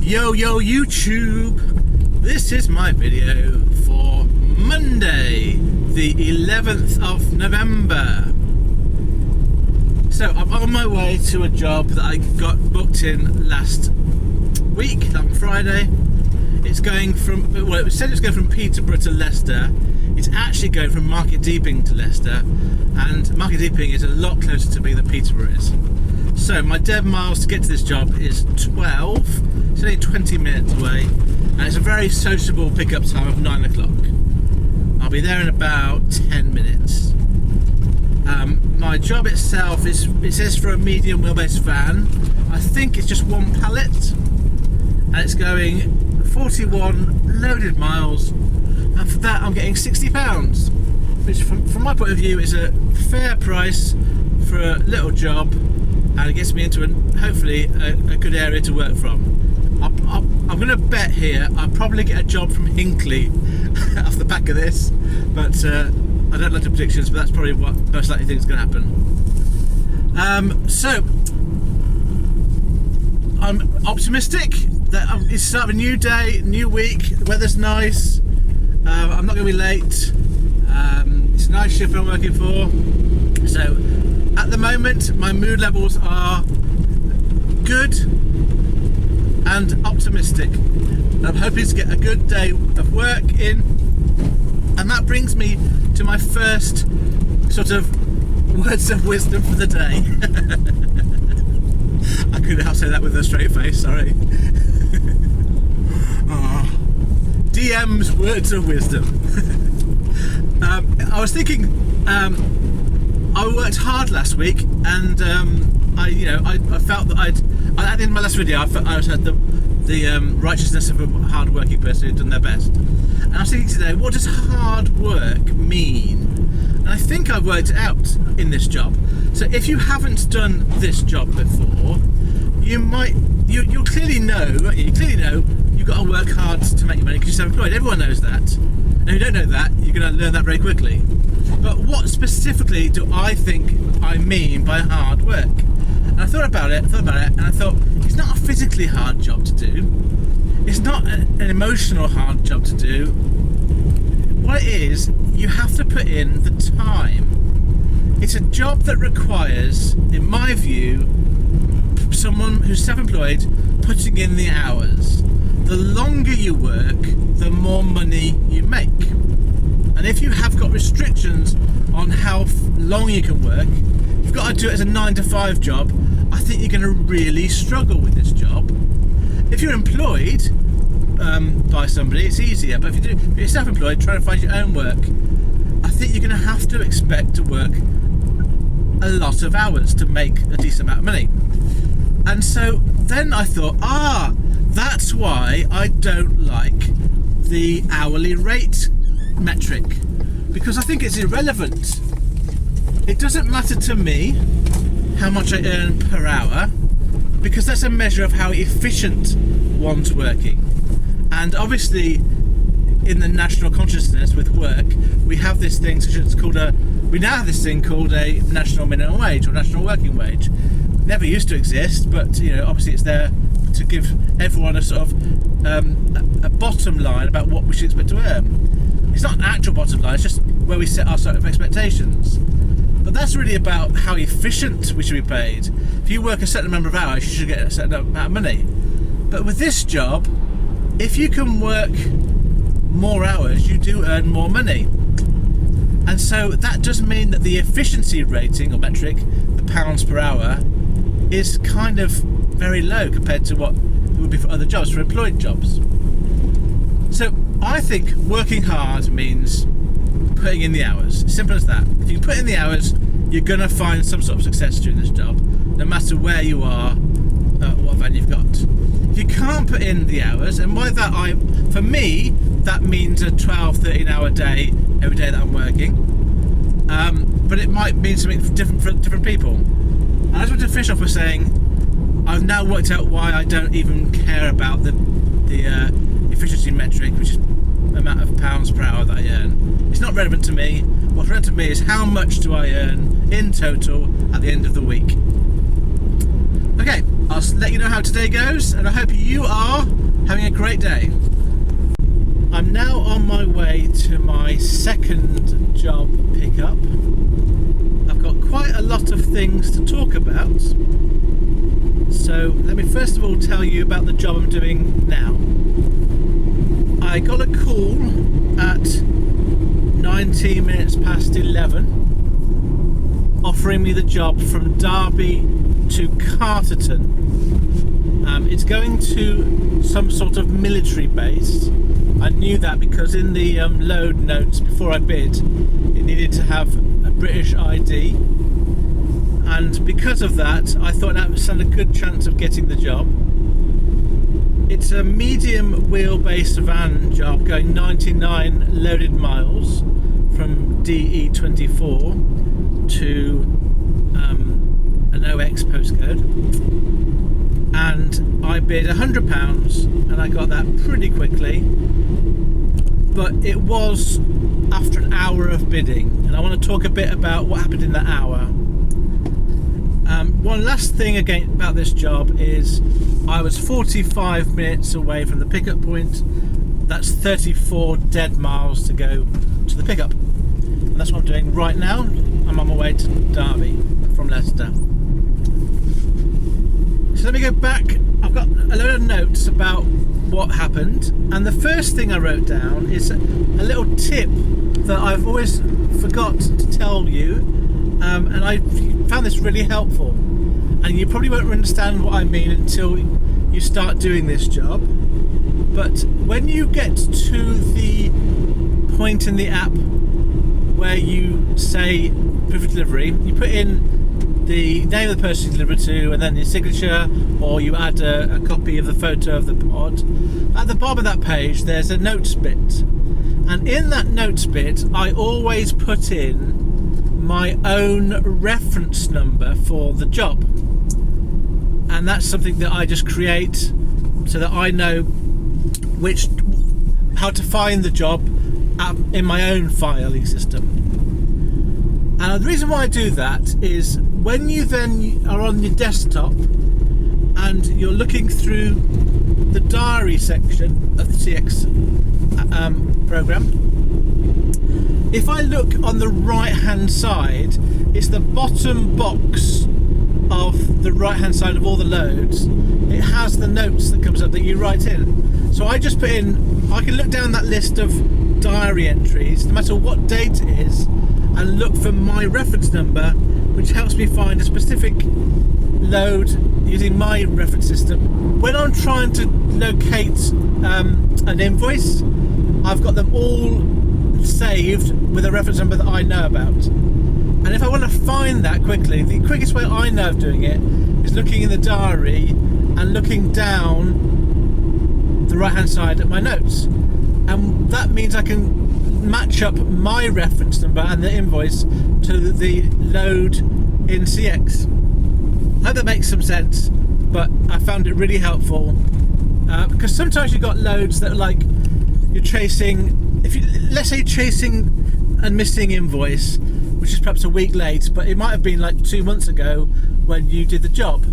Yo YouTube, this is my video for Monday the 11th of November. So I'm on my way to a job that I got booked in last week on Friday. It's going from, well, it said it's going from Peterborough to Leicester. It's actually going from Market Deeping to Leicester, and Market Deeping is a lot closer to me than Peterborough is. So my dead miles to get to this job is 12. It's only 20 minutes away, and it's a very sociable pickup time of 9 o'clock. I'll be there in about 10 minutes. My job itself is, it says for a medium wheelbase van. I think it's just one pallet, and it's going 41 loaded miles, and for that I'm getting £60, which from my point of view is a fair price for a little job, and it gets me into hopefully a good area to work from. I'm going to bet here I'll probably get a job from Hinckley off the back of this, but I don't like the predictions, but that's probably what most likely think is going to happen. So I'm optimistic that it's the start of a new day, new week. The weather's nice. I'm not going to be late. It's a nice shift I'm working for. So at the moment my mood levels are good and optimistic. I'm hoping to get a good day of work in, and that brings me to my first sort of words of wisdom for the day. I couldn't help say that with a straight face, sorry. DM's words of wisdom. I was thinking, I worked hard last week, and I felt that at the end of my last video, I had the righteousness of a hard-working person who'd done their best. And I was thinking today, what does hard work mean? And I think I've worked it out in this job. So if you haven't done this job before, you'll clearly know, won't you? You clearly know you've got to work hard to make your money because you're self-employed. Everyone knows that. And if you don't know that, you're going to learn that very quickly. But what specifically do I think I mean by hard work? And I thought about it, and I thought, it's not a physically hard job to do. It's not an emotional hard job to do. What it is, you have to put in the time. It's a job that requires, in my view, someone who's self-employed putting in the hours. The longer you work, the more money you make. And if you have got restrictions on how long you can work, you've got to do it as a 9 to 5 job, I think you're going to really struggle with this job. If you're employed by somebody, it's easier, but if you're self-employed, trying to find your own work, I think you're going to have to expect to work a lot of hours to make a decent amount of money. And so then I thought, that's why I don't like the hourly rate metric, because I think it's irrelevant. It doesn't matter to me how much I earn per hour, because that's a measure of how efficient one's working. And obviously in the national consciousness with work, we have this thing called a national minimum wage or national working wage. Never used to exist, but obviously it's there to give everyone a sort of a bottom line about what we should expect to earn. It's not an actual bottom line, it's just where we set our sort of expectations. But that's really about how efficient we should be paid. If you work a certain number of hours, you should get a certain amount of money. But with this job, if you can work more hours, you do earn more money. And so that does mean that the efficiency rating or metric, the pounds per hour, is kind of very low compared to what it would be for other jobs, for employed jobs. So I think working hard means putting in the hours. Simple as that. If you can put in the hours, you're going to find some sort of success doing this job, no matter where you are, what van you've got. If you can't put in the hours, and by that, for me, that means a 12-13 hour day every day that I'm working. But it might mean something different for different people. And I just want to finish off by saying, I've now worked out why I don't even care about the efficiency metric, which is the amount of pounds per hour that I earn. It's not relevant to me. What's relevant to me is how much do I earn in total at the end of the week. Okay, I'll let you know how today goes, and I hope you are having a great day. I'm now on my way to my second job pickup. I've got quite a lot of things to talk about. So let me first of all tell you about the job I'm doing now. I got a call at 19 minutes past 11 offering me the job from Derby to Carterton. It's going to some sort of military base. I knew that because in the load notes before I bid, it needed to have a British ID, and because of that I thought that would stand a good chance of getting the job. It's a medium wheelbase van job going 99 loaded miles from DE24 to an OX postcode, and I bid £100 and I got that pretty quickly, but it was after an hour of bidding, and I want to talk a bit about what happened in that hour. One last thing again about this job is I was 45 minutes away from the pickup point. That's 34 dead miles to go to the pickup, and that's what I'm doing right now. I'm on my way to Derby from Leicester. So let me go back. I've got a load of notes about what happened, and the first thing I wrote down is a little tip that I've always forgot to tell you, and I found this really helpful, and you probably won't understand what I mean until you start doing this job. But when you get to the point in the app where you say proof of delivery, you put in the name of the person you deliver to and then your signature, or you add a copy of the photo of the pod. At the bottom of that page there's a notes bit, and in that notes bit I always put in my own reference number for the job, and that's something that I just create so that I know how to find the job in my own filing system. And the reason why I do that is when you then are on your desktop and you're looking through the diary section of the CX program, if I look on the right hand side, it's the bottom box of the right hand side of all the loads. It has the notes that comes up that you write in. So I just put in, I can look down that list of diary entries no matter what date it is and look for my reference number, which helps me find a specific load using my reference system. When I'm trying to locate an invoice, I've got them all saved with a reference number that I know about. And if I want to find that quickly, the quickest way I know of doing it is looking in the diary and looking down the right hand side at my notes, and that means I can match up my reference number and the invoice to the load in CX. I hope that makes some sense, but I found it really helpful because sometimes you've got loads that are like you're chasing, let's say chasing a missing invoice which is perhaps a week late, but it might have been like 2 months ago when you did the job,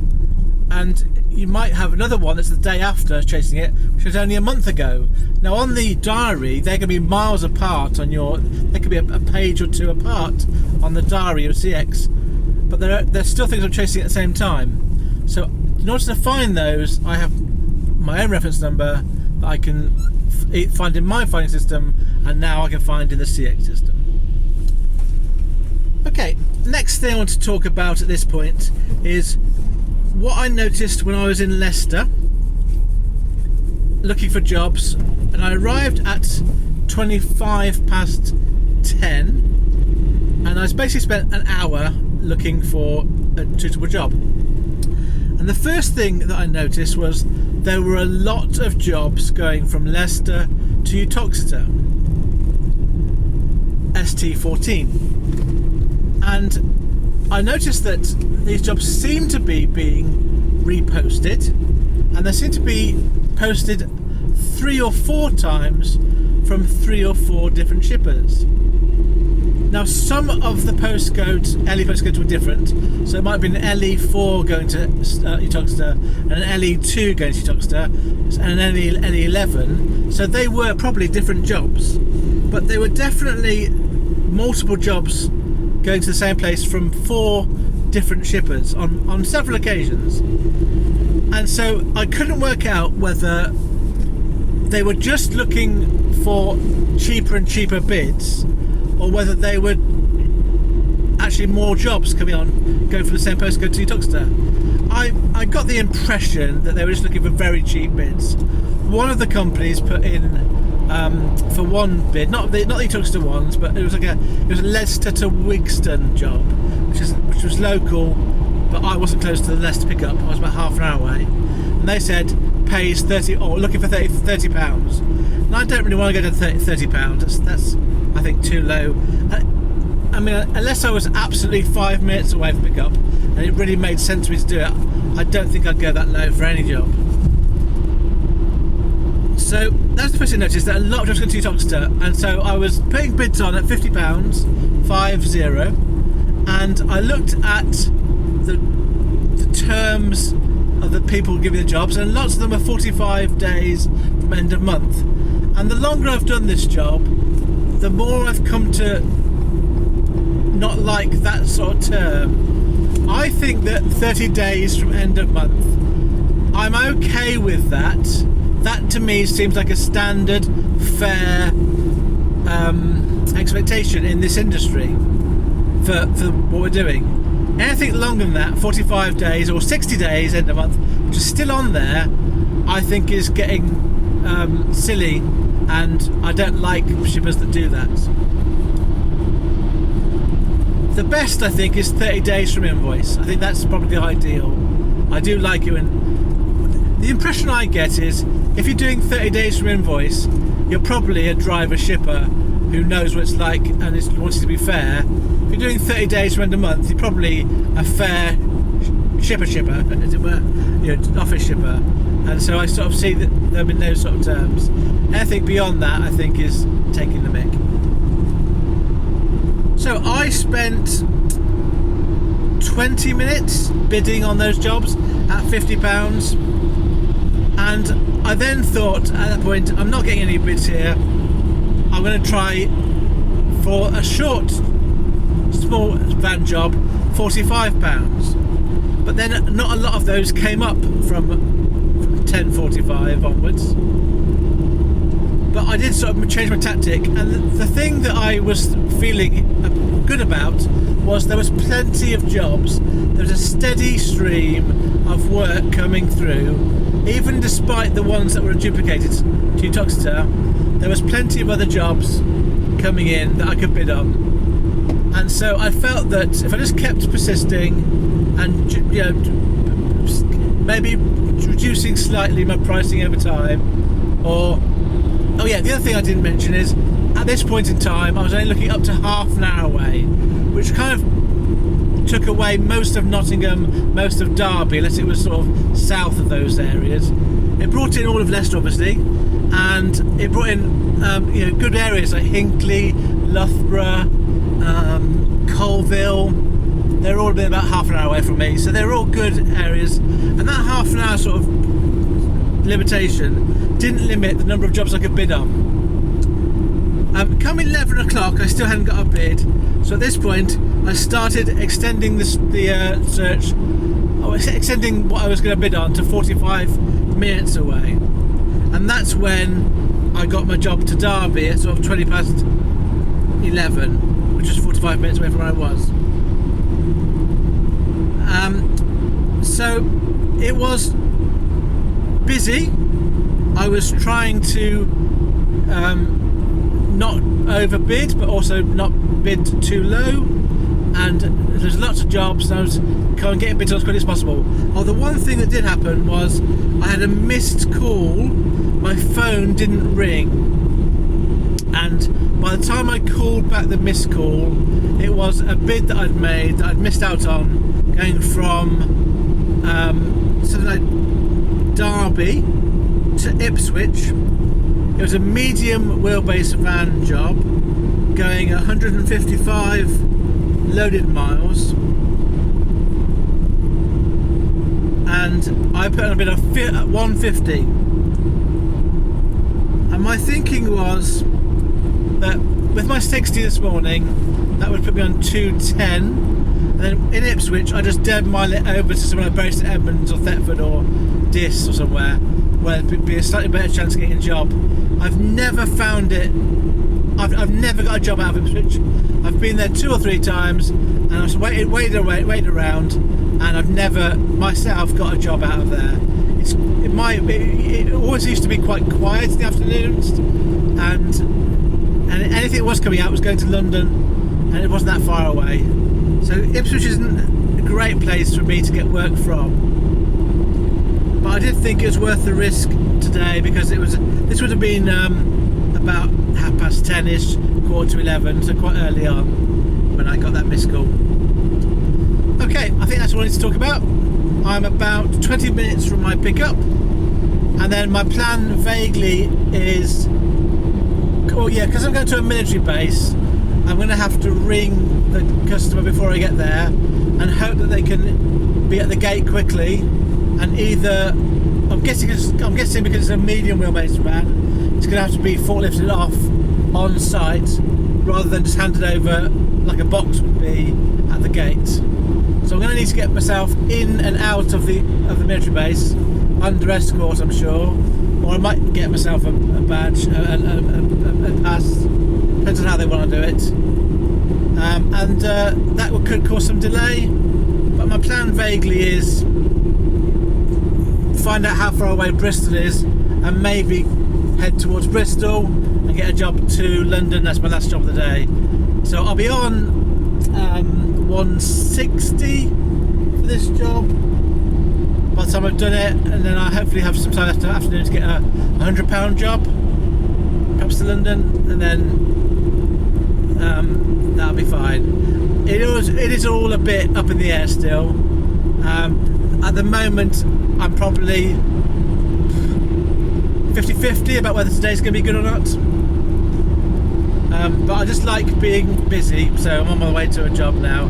and you might have another one that's the day after chasing it, which was only a month ago. Now on the diary they're going to be miles apart on your, they could be a page or two apart on the diary of CX, but there's still things I'm chasing at the same time. So in order to find those, I have my own reference number that I can find in my filing system, and now I can find in the CX system. Okay, next thing I want to talk about at this point is what I noticed when I was in Leicester looking for jobs, and I arrived at 25 past 10, and I basically spent an hour looking for a suitable job. And the first thing that I noticed was there were a lot of jobs going from Leicester to Uttoxeter, ST14, and I noticed that these jobs seem to be being reposted, and they seem to be posted 3 or 4 times from 3 or 4 different shippers. Now, some of the postcodes, LE postcodes, were different. So it might have been an LE4 going to Uttoxeter, and an LE2 going to Uttoxeter, and an LE11. So they were probably different jobs, but they were definitely multiple jobs going to the same place from 4 different shippers on several occasions. And so I couldn't work out whether they were just looking for cheaper and cheaper bids, or whether they were actually more jobs going for the same postcode to Uttoxeter. I got the impression that they were just looking for very cheap bids. One of the companies put in for one bid, not the Uttoxeter ones, but it was a Leicester to Wigston job, which was local, but I wasn't close to the Leicester pickup. I was about half an hour away, and they said pays 30, or looking for 30 pounds. And I don't really want to go to 30 pounds. That's I think too low. I mean, unless I was absolutely 5 minutes away from pickup and it really made sense for me to do it, I don't think I'd go that low for any job. So that's the first thing I noticed, that a lot of jobs go to Uttoxeter, and so I was putting bids on at £50, 50, and I looked at the terms of the people giving the jobs, and lots of them are 45 days from end of month. And the longer I've done this job, the more I've come to not like that sort of term. I think that 30 days from end of month, I'm okay with that. That to me seems like a standard, fair expectation in this industry for what we're doing. Anything longer than that, 45 days or 60 days end of month, which is still on there, I think is getting silly, and I don't like shippers that do that. The best, I think, is 30 days from invoice. I think that's probably ideal. I do like it when... The impression I get is, if you're doing 30 days from invoice, you're probably a driver shipper who knows what it's like and wants it to be fair. If you're doing 30 days from end of month, you're probably a fair shipper, as it were, office shipper. And so I sort of see that them in those sort of terms. Anything beyond that, I think, is taking the mick. So I spent 20 minutes bidding on those jobs at £50, and I then thought at that point, I'm not getting any bids here, I'm going to try for a short small van job, £45, but then not a lot of those came up from 10:45 onwards. But I did sort of change my tactic, and the thing that I was feeling good about was there was plenty of jobs. There was a steady stream of work coming through, even despite the ones that were duplicated to Uttoxeter. There was plenty of other jobs coming in that I could bid on, and so I felt that if I just kept persisting and maybe reducing slightly my pricing over time, or oh yeah, the other thing I didn't mention is, at this point in time, I was only looking up to half an hour away, which kind of took away most of Nottingham, most of Derby, unless it was sort of south of those areas. It brought in all of Leicester, obviously, and it brought in good areas like Hinckley, Loughborough, Colville. They're all been about half an hour away from me, so they're all good areas. And that half an hour sort of limitation didn't limit the number of jobs I could bid on. Come 11 o'clock, I still hadn't got a bid, so at this point I started extending the search, extending what I was going to bid on to 45 minutes away, and that's when I got my job to Derby at sort of 20 past 11, which was 45 minutes away from where I was. So it was busy. I was trying to not overbid, but also not bid too low, and there's lots of jobs, and I was kind of getting bids on as quickly as possible. Oh, the one thing that did happen was I had a missed call. My phone didn't ring, and by the time I called back the missed call, it was a bid that I'd made that I'd missed out on, going from something like Derby to Ipswich. It was a medium wheelbase van job, going 155 loaded miles, and I put on a bit of 150. And my thinking was that with my 60 this morning, that would put me on 210. And then in Ipswich, I just dead mile it over to somewhere like based at Edmonds or Thetford or Diss or somewhere where it'd be a slightly better chance of getting a job. I've never found it. I've never got a job out of Ipswich. I've been there 2 or 3 times, and I've waited around, and I've never myself got a job out of there. It always used to be quite quiet in the afternoons, and anything that was coming out was going to London, and it wasn't that far away. So Ipswich isn't a great place for me to get work from. But I did think it was worth the risk today, because this would have been about 10:30ish, 11:15, so quite early on when I got that missed call. Okay, I think that's all I need to talk about. I'm about 20 minutes from my pickup, and then my plan vaguely is, because I'm going to a military base, I'm going to have to ring the customer before I get there and hope that they can be at the gate quickly, and either I'm guessing because it's a medium wheelbase van, it's going to have to be forklifted off on site rather than just handed over like a box would be at the gate. So I'm going to need to get myself in and out of the military base under escort, I'm sure, or I might get myself a badge, a pass, depends on how they want to do it. And that could cause some delay, but my plan vaguely is find out how far away Bristol is, and maybe head towards Bristol and get a job to London. That's my last job of the day. So I'll be on 160 for this job by the time I've done it, and then I hopefully have some time after afternoon to get a £100 job, perhaps to London, and then that'll be fine. It is all a bit up in the air still. At the moment, I'm probably 50-50 about whether today's going to be good or not. But I just like being busy, so I'm on my way to a job now.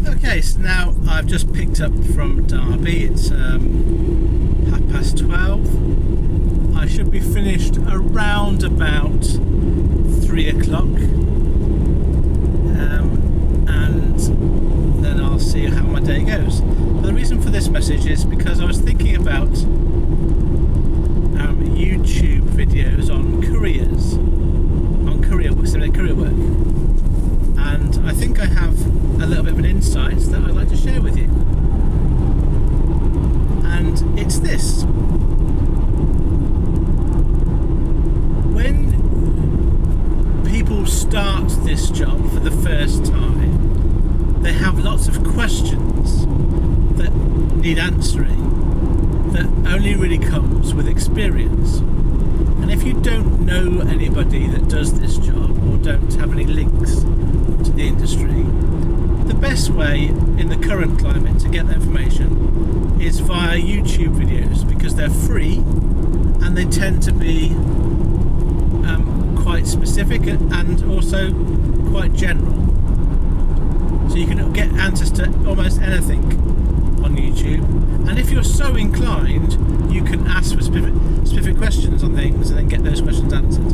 Okay, so now I've just picked up from Derby. It's 12:30. I should be finished around about 3 o'clock, and then I'll see how my day goes. But the reason for this message is because I was thinking about YouTube videos on couriers, courier work, and I think I have a little bit of an insight that I'd like to share with you, and it's this. When people start this job for the first time, they have lots of questions that need answering, that only really comes with experience. And if you don't know anybody that does this job, or don't have any links to the industry, the best way in the current climate to get that information is via YouTube videos, because they're free and they tend to be quite specific and also quite general. So you can get answers to almost anything on YouTube, and if you're so inclined, you can ask for specific questions on things and then get those questions answered.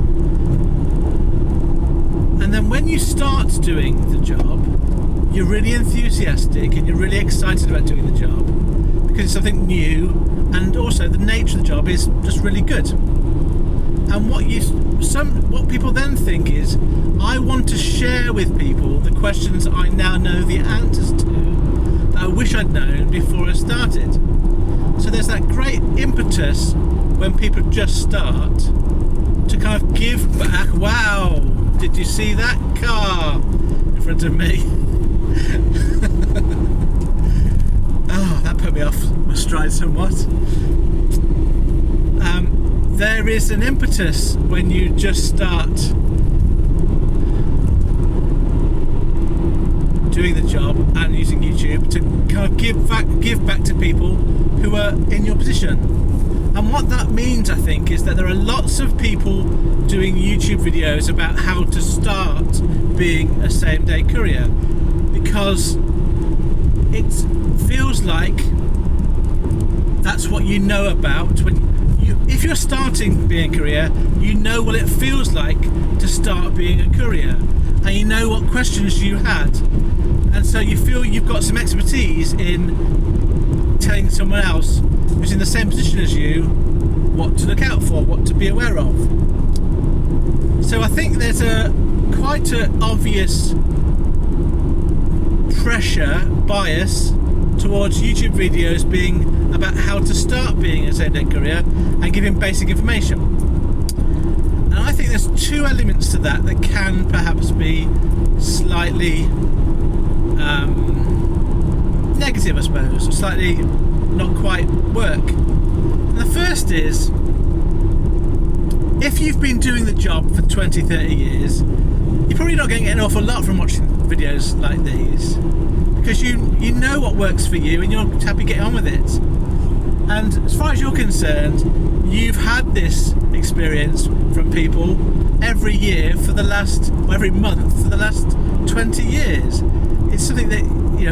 And then when you start doing the job, you're really enthusiastic and you're really excited about doing the job because it's something new, and also the nature of the job is just really good. And what people then think is, I want to share with people the questions I now know the answers to that I wish I'd known before I started. So there's that great impetus when people just start to kind of give back. Wow, did you see that car in front of me? Oh, that put me off my stride somewhat. There is an impetus when you just start doing the job and using YouTube to kind of give back to people who are were in your position. And what that means, I think, is that there are lots of people doing YouTube videos about how to start being a same-day courier, because it feels like that's what you know about. If you're starting being a courier, you know what it feels like to start being a courier, and you know what questions you had, and so you feel you've got some expertise in telling someone else who's in the same position as you what to look out for, what to be aware of. So I think there's quite an obvious pressure, bias towards YouTube videos being about how to start being a same-day courier and giving basic information. And I think there's two elements to that can perhaps be slightly negative, I suppose, or slightly not quite work. And the first is, if you've been doing the job for 20, 30 years, you're probably not going to get an awful lot from watching videos like these, because you know what works for you and you're happy getting on with it. And as far as you're concerned, you've had this experience from people every year for the last, or every month for the last 20 years. It's something that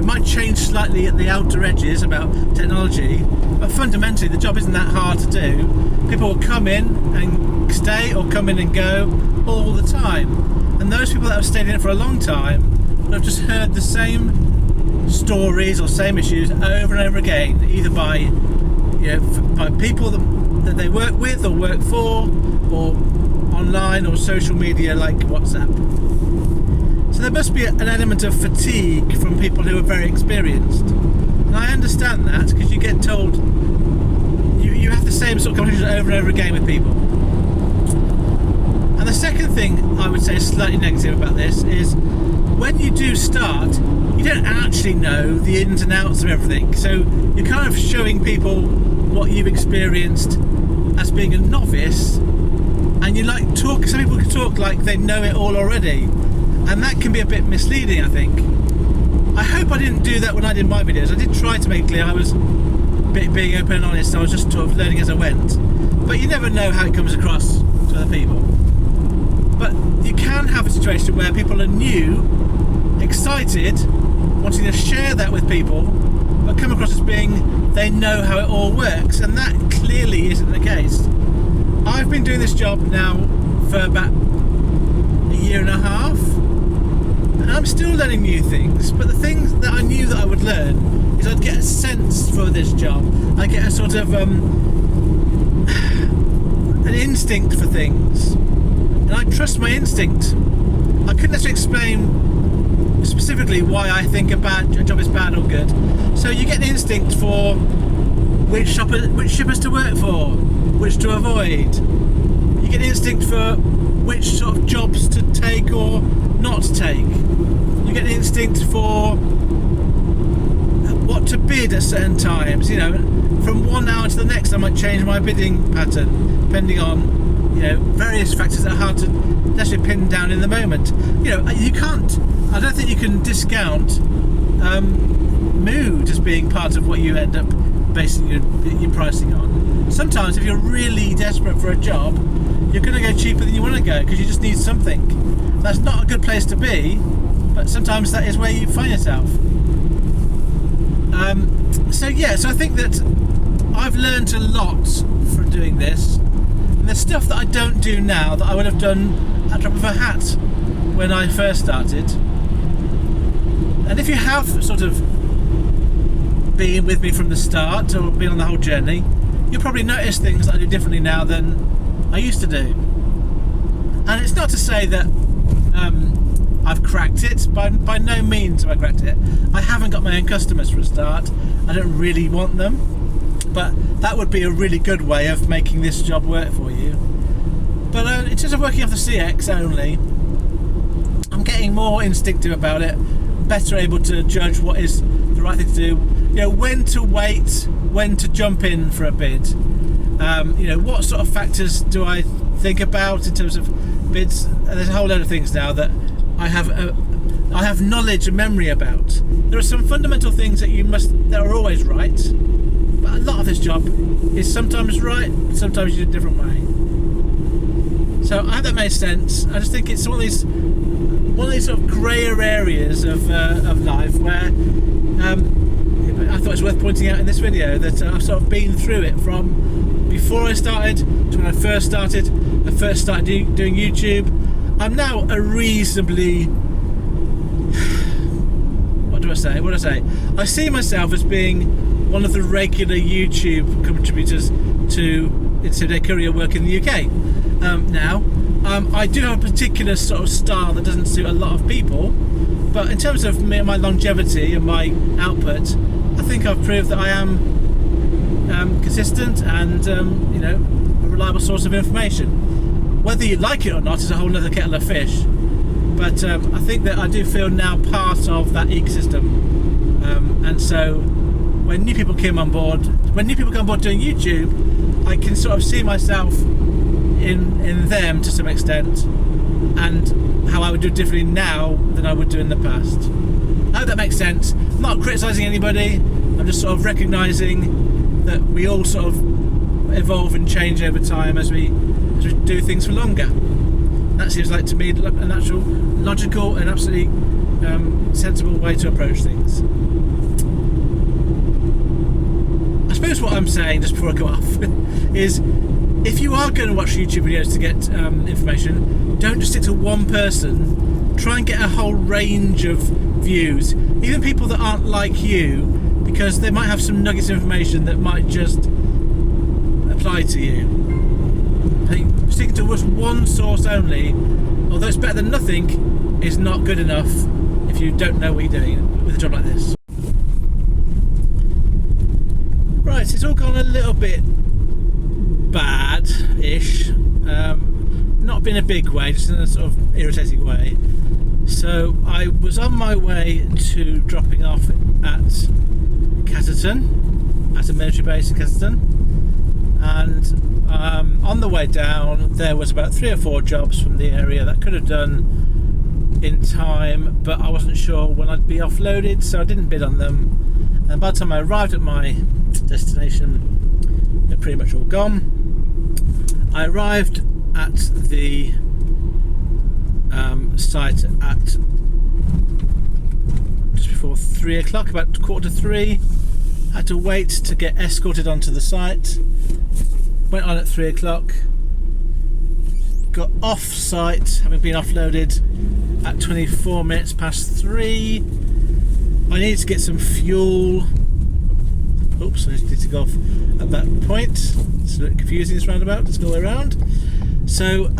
might change slightly at the outer edges about technology, but fundamentally the job isn't that hard to do. People will come in and stay, or come in and go all the time. And those people that have stayed in it for a long time will have just heard the same stories or same issues over and over again, either by by people that they work with or work for, or online or social media like WhatsApp. So there must be an element of fatigue from people who are very experienced. And I understand that, because you get told you have the same sort of conversations over and over again with people. And the second thing I would say is slightly negative about this is, when you do start, you don't actually know the ins and outs of everything. So you're kind of showing people what you've experienced as being a novice, and some people can talk like they know it all already, and that can be a bit misleading, I think. I hope I didn't do that when I did my videos. I did try to make it clear I was being open and honest. I was just sort of learning as I went, but you never know how it comes across to other people. But you can have a situation where people are new, excited, wanting to share that with people, but come across as being they know how it all works, and that clearly isn't the case. I've been doing this job now for about a year and a half, and I'm still learning new things, but the things that I knew that I would learn is I'd get a sense for this job. I get a sort of an instinct for things, and I trust my instinct. I couldn't necessarily explain specifically why I think a job is bad or good. So you get an instinct for which shippers to work for, which to avoid. You get an instinct for which sort of jobs to take or not to take. You get an instinct for what to bid at certain times. From 1 hour to the next, I might change my bidding pattern depending on various factors that are hard to necessarily pin down in the moment. You can't. I don't think you can discount mood as being part of what you end up basing your pricing on. Sometimes if you're really desperate for a job, you're going to go cheaper than you want to go because you just need something. That's not a good place to be, but sometimes that is where you find yourself. So I think that I've learned a lot from doing this, and there's stuff that I don't do now that I would have done at the drop of a hat when I first started. And if you have sort of been with me from the start or been on the whole journey, you'll probably notice things that I do differently now than I used to do. And it's not to say that I've cracked it. By no means have I cracked it. I haven't got my own customers for a start. I don't really want them, but that would be a really good way of making this job work for you. But in terms of working off the CX only, I'm getting more instinctive about it, better able to judge what is the right thing to do, when to wait, when to jump in for a bid, what sort of factors do I think about in terms of bids. There's a whole load of things now that I have knowledge and memory about. There are some fundamental things that are always right, but a lot of this job is sometimes right, sometimes you do it a different way. So I hope that made sense. I just think it's one of these sort of grayer areas of life where I thought it's worth pointing out in this video that I've sort of been through it from before I started to when I first started doing YouTube. I'm now a reasonably, what do I say? I see myself as being one of the regular YouTube contributors to Day Courier work in the UK. Now, I do have a particular sort of style that doesn't suit a lot of people, but in terms of my longevity and my output, I think I've proved that I am consistent and a reliable source of information. Whether you like it or not is a whole other kettle of fish, but I think that I do feel now part of that ecosystem, and so when new people come on board doing YouTube, I can sort of see myself in them to some extent, and how I would do differently now than I would do in the past. I hope that makes sense. I'm not criticising anybody, I'm just sort of recognising that we all sort of evolve and change over time as we do things for longer. That seems like to me a natural, logical and absolutely sensible way to approach things. I suppose what I'm saying, just before I go off, is if you are going to watch YouTube videos to get information, don't just stick to one person. Try and get a whole range of views, even people that aren't like you, because they might have some nuggets of information that might just apply to you. I think sticking to just one source only, although it's better than nothing, is not good enough if you don't know what you're doing with a job like this. Right, it's all gone a little bit bad-ish. Not in a big way, just in a sort of irritating way. So I was on my way to dropping off at Catterton, at a military base in Catterton, and on the way down there was about 3 or 4 jobs from the area that I could have done in time, but I wasn't sure when I'd be offloaded, so I didn't bid on them. And by the time I arrived at my destination, they're pretty much all gone. I arrived at the site at just before 3 o'clock, about 2:45. Had to wait to get escorted onto the site. Went on at 3 o'clock. Got off site, having been offloaded at 24 minutes past 3. I needed to get some fuel. Oops, I need to go off at that point. It's a bit confusing, this roundabout. Let's go around. So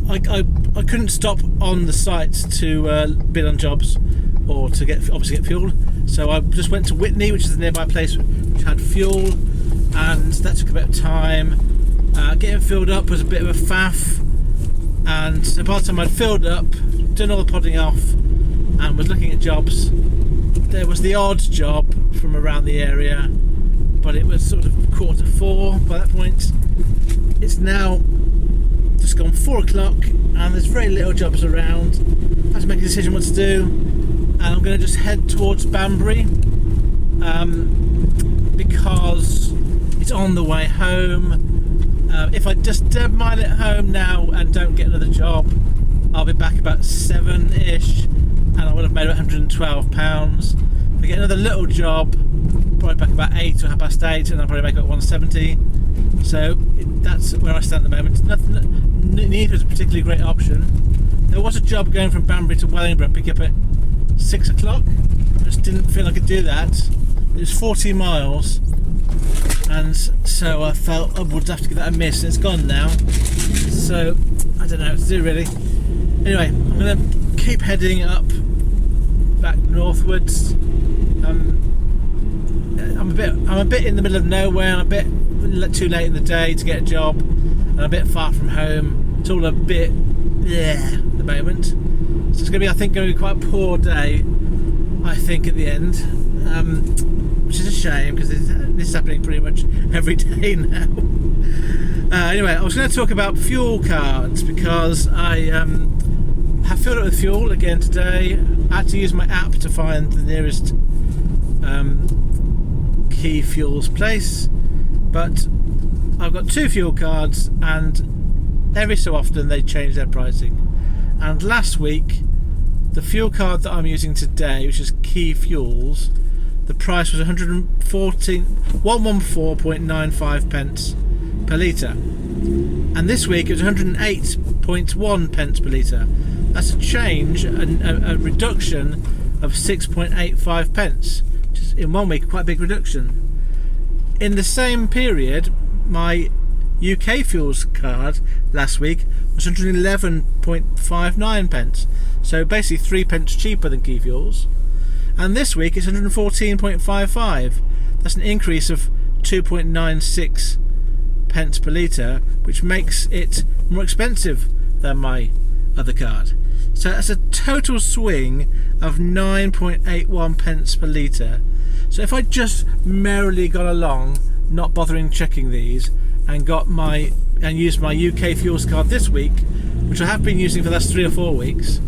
I couldn't stop on the site to bid on jobs or to get fuel. So I just went to Whitney, which is the nearby place which had fuel, and that took a bit of time. Getting filled up was a bit of a faff, and so by the time I'd filled up, done all the podding off, and was looking at jobs, there was the odd job from around the area, but it was sort of 4:15 by that point. It's now just gone 4 o'clock and there's very little jobs around. I have to make a decision what to do, and I'm going to just head towards Banbury because it's on the way home. If I just dead mile it home now and don't get another job, I'll be back about 7ish and I would have made £112. If I get another little job, probably back about 8 or 8:30, and I'll probably make about 170. So that's where I stand at the moment. Neither is a particularly great option. There was a job going from Banbury to Wellingborough, pick up at 6 o'clock. I just didn't feel I could do that. It was 40 miles, and so I felt I would have to give that a miss, and it's gone now. So I don't know what to do really. Anyway, I'm going to keep heading up back northwards. I'm a bit in the middle of nowhere. I'm a bit too late in the day to get a job, and a bit far from home. It's all a bit at the moment. So it's going to be, I think, going to be quite a poor day, I think, at the end, which is a shame because this is happening pretty much every day now. Anyway, I was going to talk about fuel cards because I have filled up with fuel again today. I had to use my app to find the nearest Key Fuels place, but I've got 2 fuel cards, and every so often they change their pricing. And last week, the fuel card that I'm using today, which is Key Fuels, the price was 114.95 pence per litre, and this week it was 108.1 pence per litre. That's a change, a reduction of 6.85 pence, which is in one week quite a big reduction. In the same period, my UK Fuels card last week was 111.59 pence, so basically 3 pence cheaper than Key Fuels. And this week it's 114.55. That's an increase of 2.96 pence per litre, which makes it more expensive than my other card. So that's a total swing of 9.81 pence per litre. So if I just merrily got along, not bothering checking these, and used my UK Fuels card this week, which I have been using for the last 3 or 4 weeks,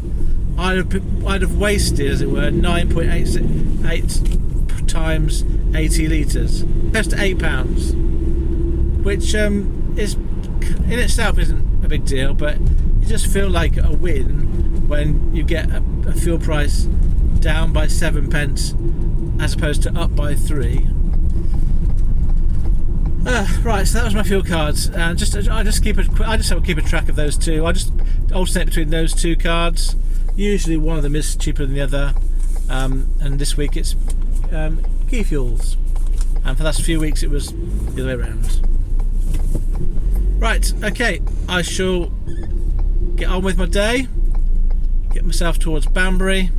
I'd have wasted, as it were, 9.88 times 80 litres, close to £8, which is in itself isn't a big deal, but you just feel like a win when you get a fuel price down by 7 pence as opposed to up by 3. Right, so that was my fuel cards, and I just keep a track of those two. I just alternate between those 2 cards. Usually one of them is cheaper than the other, and this week it's Key Fuels, and for the last few weeks it was the other way around. Right, okay, I shall get on with my day, get myself towards Banbury.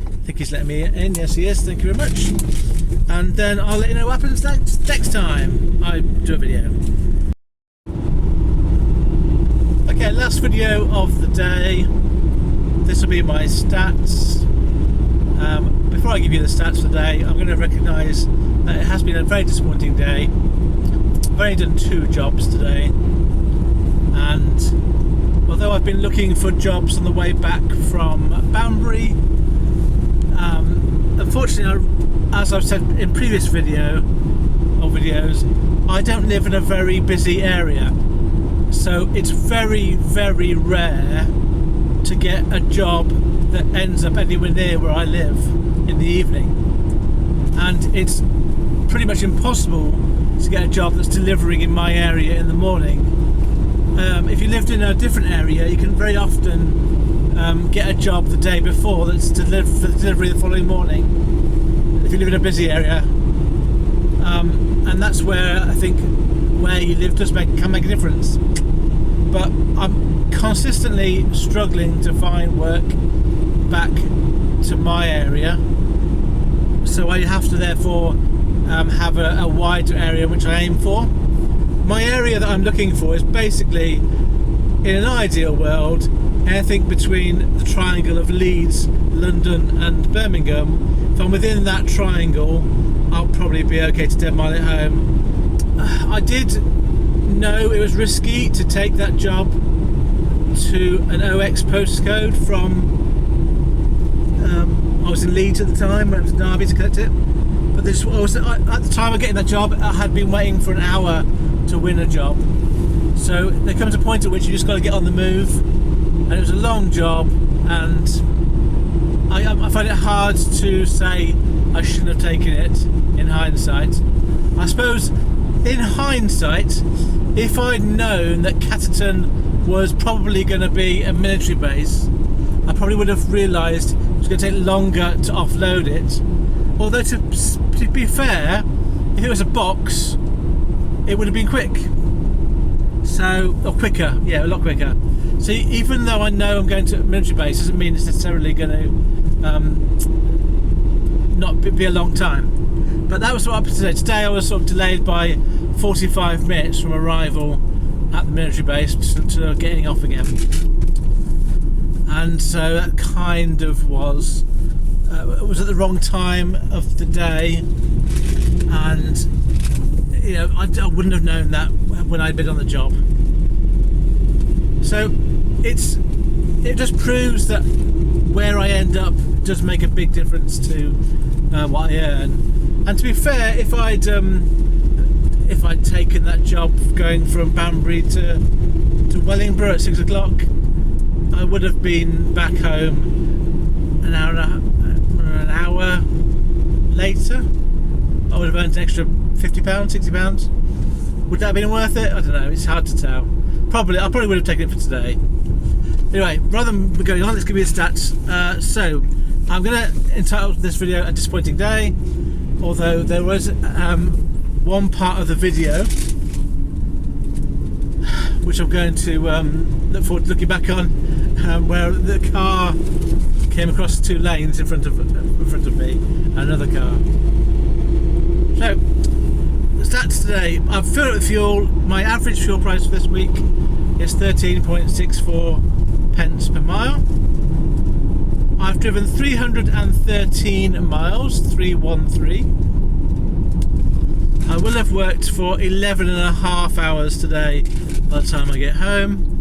I think he's letting me in. Yes, he is. Thank you very much. And then I'll let you know what happens next time I do a video. Okay, last video of the day. This will be my stats. Before I give you the stats for the day, I'm going to recognise that it has been a very disappointing day. I've only done 2 jobs today, and although I've been looking for jobs on the way back from Banbury, unfortunately, as I've said in previous videos, I don't live in a very busy area, so it's very, very rare to get a job that ends up anywhere near where I live in the evening, and it's pretty much impossible to get a job that's delivering in my area in the morning. If you lived in a different area, you can very often get a job the day before that's for delivery the following morning, if you live in a busy area, and that's where I think where you live can make a difference. But I'm consistently struggling to find work back to my area, so I have to therefore have a wider area which I aim for. My area that I'm looking for is basically, in an ideal world, anything between the triangle of Leeds, London and Birmingham. If I'm within that triangle, I'll probably be okay to 10 mile at home. I did know it was risky to take that job to an OX postcode from I was in Leeds at the time, went up to Derby to collect it, but at the time of getting that job I had been waiting for an hour to win a job, so there comes a point at which you just got to get on the move, and it was a long job, and I find it hard to say I shouldn't have taken it in hindsight. I suppose in hindsight, if I'd known that Catterton was probably going to be a military base, I probably would have realised it was going to take longer to offload it. Although to be fair, if it was a box, it would have been quick. Or quicker, yeah, a lot quicker. So even though I know I'm going to a military base, doesn't mean it's necessarily going to not be a long time. But that was what happened today. Today I was sort of delayed by 45 minutes from arrival at the military base to getting off again. And so that kind of was it was at the wrong time of the day, and you know I wouldn't have known that when I'd been on the job. So it just proves that where I end up does make a big difference to what I earn. And to be fair, if I'd taken that job going from Banbury to Wellingborough at 6 o'clock, I would have been back home an hour later. I would have earned an extra £50, £60. Would that have been worth it? I don't know, it's hard to tell. I probably would have taken it for today. Anyway, rather than going on, let's give you the stats. So, I'm going to entitle this video A Disappointing Day, although there was one part of the video which I'm going to look forward to looking back on, where the car came across 2 lanes in front of me, another car. So, the stats today: I've filled it with fuel. My average fuel price for this week is 13.64 pence per mile. I've driven 313 miles, 313. I will have worked for 11 and a half hours today by the time I get home.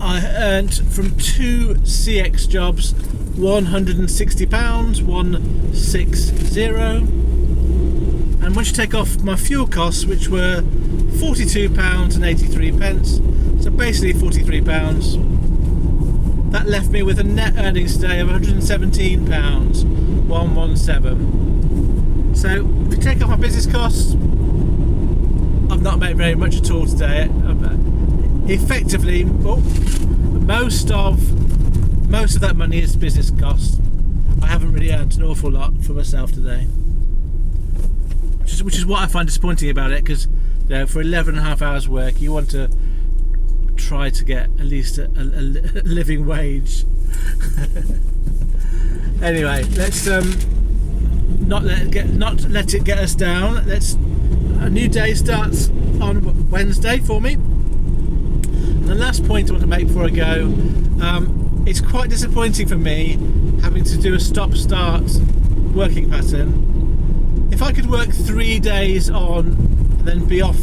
I earned from 2 CX jobs £160, 160. And once you take off my fuel costs, which were £42.83, so basically £43, that left me with a net earnings today of £117, 117. So if you take off my business costs, I've not made very much at all today. Effectively, most of that money is business costs. I haven't really earned an awful lot for myself today, which is what I find disappointing about it, because for 11 and a half hours work you want to try to get at least a living wage. Anyway, let's not let it get us down. A new day starts on Wednesday for me. And the last point I want to make before I go, it's quite disappointing for me having to do a stop-start working pattern. If I could work 3 days on and then be off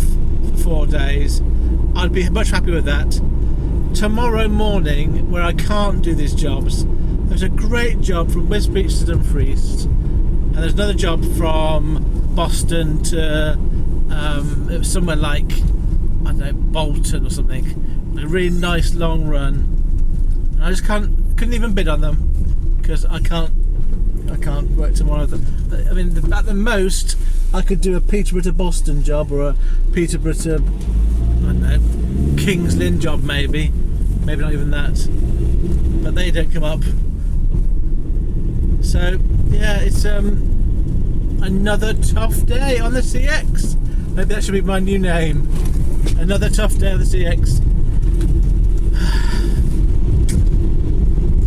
for 4 days, I'd be much happier with that. Tomorrow morning, where I can't do these jobs, there's a great job from Wisbech to Dumfries, and there's another job from Boston to somewhere like, I don't know, Bolton or something. A really nice long run, and I just couldn't even bid on them because I can't work tomorrow. I mean, at the most I could do a Peterborough to Boston job, or a Peterborough to, I don't know, Kings Lynn job, maybe not even that, but they don't come up. So yeah, it's another tough day on the CX. Maybe that should be my new name. Another tough day on the CX.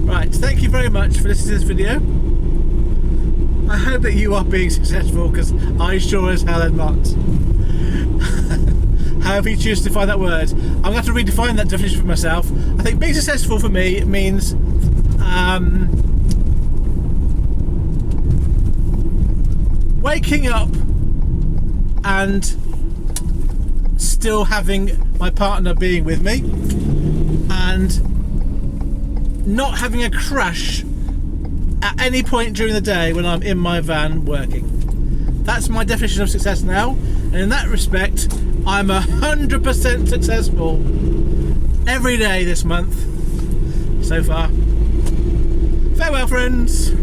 Right, thank you very much for listening to this video. I hope that you are being successful, because I sure as hell am not. However you choose to define that word, I'm going to have to redefine that definition for myself. I think being successful for me means waking up and still having my partner being with me, and not having a crash at any point during the day when I'm in my van working. That's my definition of success now, and in that respect I'm 100% successful every day this month so far. Farewell, friends.